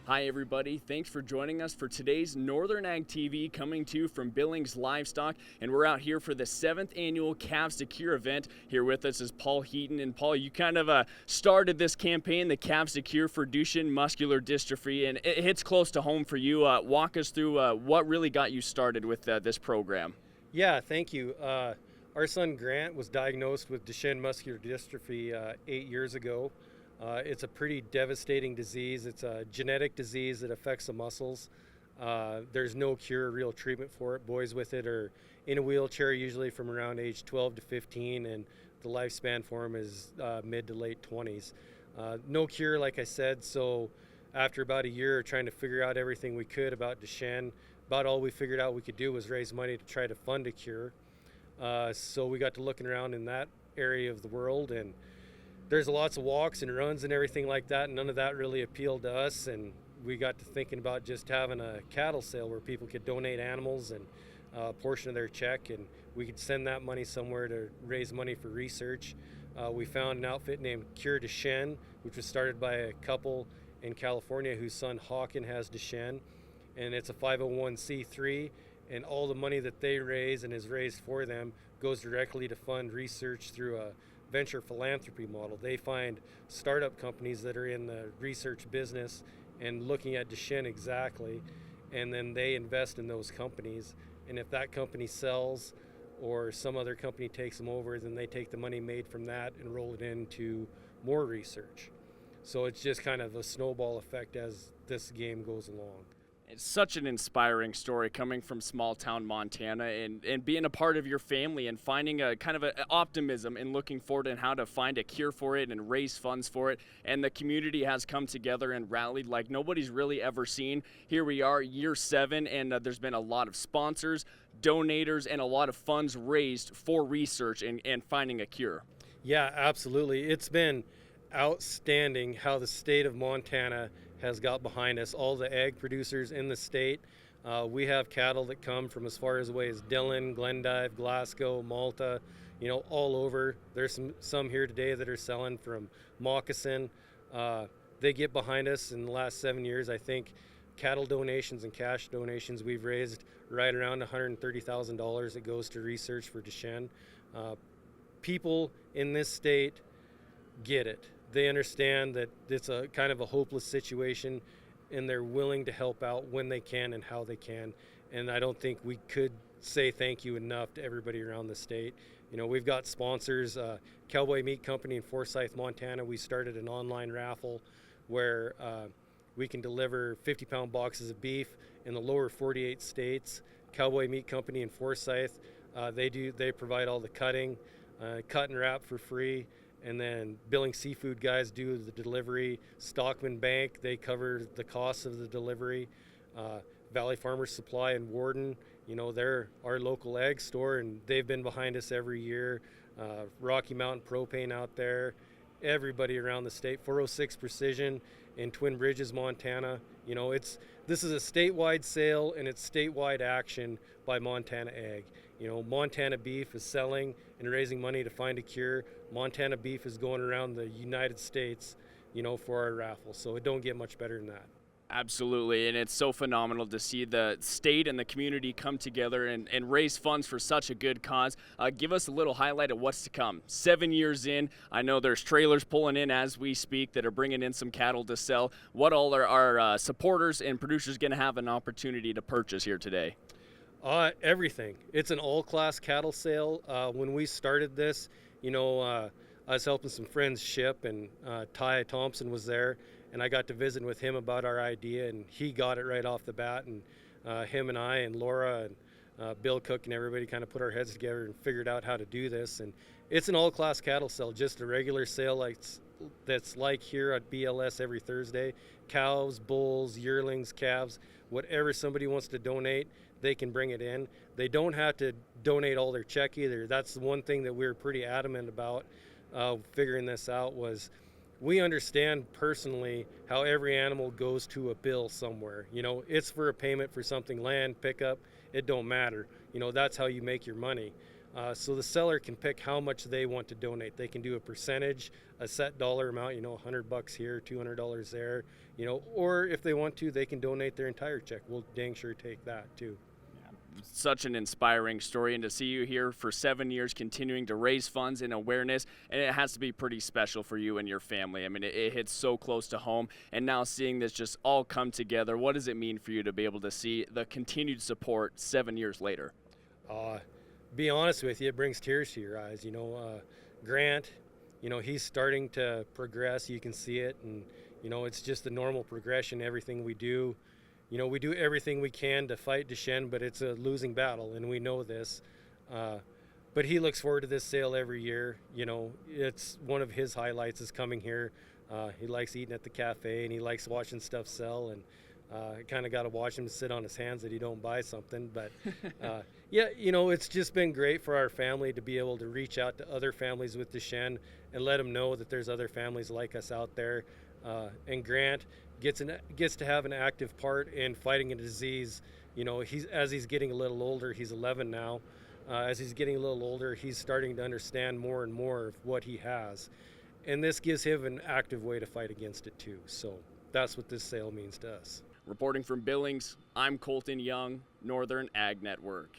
Hi everybody, thanks for joining us for today's Northern Ag TV, coming to you from Billings Livestock, and we're out here for the 7th Annual Calves to Cure event. Here with us is Paul Heaton, and Paul, you kind of started this campaign, the Calves to Cure for Duchenne Muscular Dystrophy, and it hits close to home for you. Walk us through what really got you started with this program. Yeah, thank you. Our son Grant was diagnosed with Duchenne Muscular Dystrophy 8 years ago. It's a pretty devastating disease. It's a genetic disease that affects the muscles. There's no cure, real treatment for it. Boys with it are in a wheelchair usually from around age 12 to 15, and the lifespan for them is mid to late 20s. No cure, like I said, so after about a year of trying to figure out everything we could about Duchenne, about all we figured out we could do was raise money to try to fund a cure. So we got to looking around in that area of the world, and there's lots of walks and runs and everything like that, and none of that really appealed to us. And we got to thinking about just having a cattle sale where people could donate animals and a portion of their check, and we could send that money somewhere to raise money for research. We found an outfit named Cure Duchenne, which was started by a couple in California whose son Heaton has Duchenne, and it's a 501c3, and all the money that they raise and is raised for them goes directly to fund research through a venture philanthropy model. They find startup companies that are in the research business and looking at Duchenne exactly, and then they invest in those companies. And if that company sells or some other company takes them over, then they take the money made from that and roll it into more research. So it's just kind of a snowball effect as this game goes along. It's such an inspiring story coming from small town Montana, and being a part of your family and finding a kind of an optimism and looking forward and how to find a cure for it and raise funds for it. And the community has come together and rallied like nobody's really ever seen. Here we are, year 7, and there's been a lot of sponsors, donators, and a lot of funds raised for research and finding a cure. Yeah, absolutely. It's been outstanding how the state of Montana has got behind us. All the ag producers in the state. We have cattle that come from as far away as Dillon, Glendive, Glasgow, Malta, all over. There's some here today that are selling from Moccasin. They get behind us in the last 7 years. I think cattle donations and cash donations, we've raised right around $130,000 that goes to research for Duchenne. People in this state get it. They understand that it's a kind of a hopeless situation, and they're willing to help out when they can and how they can. And I don't think we could say thank you enough to everybody around the state. We've got sponsors, Cowboy Meat Company in Forsyth, Montana. We started an online raffle where we can deliver 50-pound boxes of beef in the lower 48 states. Cowboy Meat Company in Forsyth, they provide all the cutting, cut and wrap for free. And then Billings Seafood guys do the delivery. Stockman Bank, they cover the costs of the delivery. Valley Farmers Supply in Warden, they're our local ag store, and they've been behind us every year. Rocky Mountain Propane out there. Everybody around the state. 406 Precision in Twin Bridges, Montana. This is a statewide sale, and it's statewide action by Montana Ag. Montana Beef is selling and raising money to find a cure. Montana Beef is going around the United States, for our raffle. So it don't get much better than that. Absolutely, and it's so phenomenal to see the state and the community come together and raise funds for such a good cause. Give us a little highlight of what's to come. 7 years in, I know there's trailers pulling in as we speak that are bringing in some cattle to sell. What all are our supporters and producers going to have an opportunity to purchase here today? Everything. It's an all-class cattle sale. When we started this, I was helping some friends ship, and Ty Thompson was there, and I got to visit with him about our idea, and he got it right off the bat. And him and I and Laura and Bill Cook and everybody kind of put our heads together and figured out how to do this. And it's an all-class cattle sale, just a regular sale that's like here at BLS every Thursday. Cows, bulls, yearlings, calves, whatever somebody wants to donate, they can bring it in. They don't have to donate all their check either. That's the one thing that we were pretty adamant about figuring this out. Was we understand personally how every animal goes to a bill somewhere. It's for a payment for something, land, pickup, it don't matter. That's how you make your money. So the seller can pick how much they want to donate. They can do a percentage, a set dollar amount, $100 here, $200 there, or if they want to, they can donate their entire check. We'll dang sure take that too. Such an inspiring story, and to see you here for 7 years continuing to raise funds and awareness, and it has to be pretty special for you and your family. I mean, it hits so close to home, and now seeing this just all come together, what does it mean for you to be able to see the continued support 7 years later? Be honest with you, it brings tears to your eyes. Grant, he's starting to progress. You can see it, and it's just the normal progression. Everything we do. We do everything we can to fight Duchenne, but it's a losing battle, and we know this. But he looks forward to this sale every year. It's one of his highlights is coming here. He likes eating at the cafe, and he likes watching stuff sell. And I kind of got to watch him sit on his hands that he don't buy something. But yeah, it's just been great for our family to be able to reach out to other families with Duchenne and let them know that there's other families like us out there. And Grant gets to have an active part in fighting a disease. As he's getting a little older, he's 11 now. As he's getting a little older, he's starting to understand more and more of what he has. And this gives him an active way to fight against it too. So that's what this sale means to us. Reporting from Billings, I'm Colton Young, Northern Ag Network.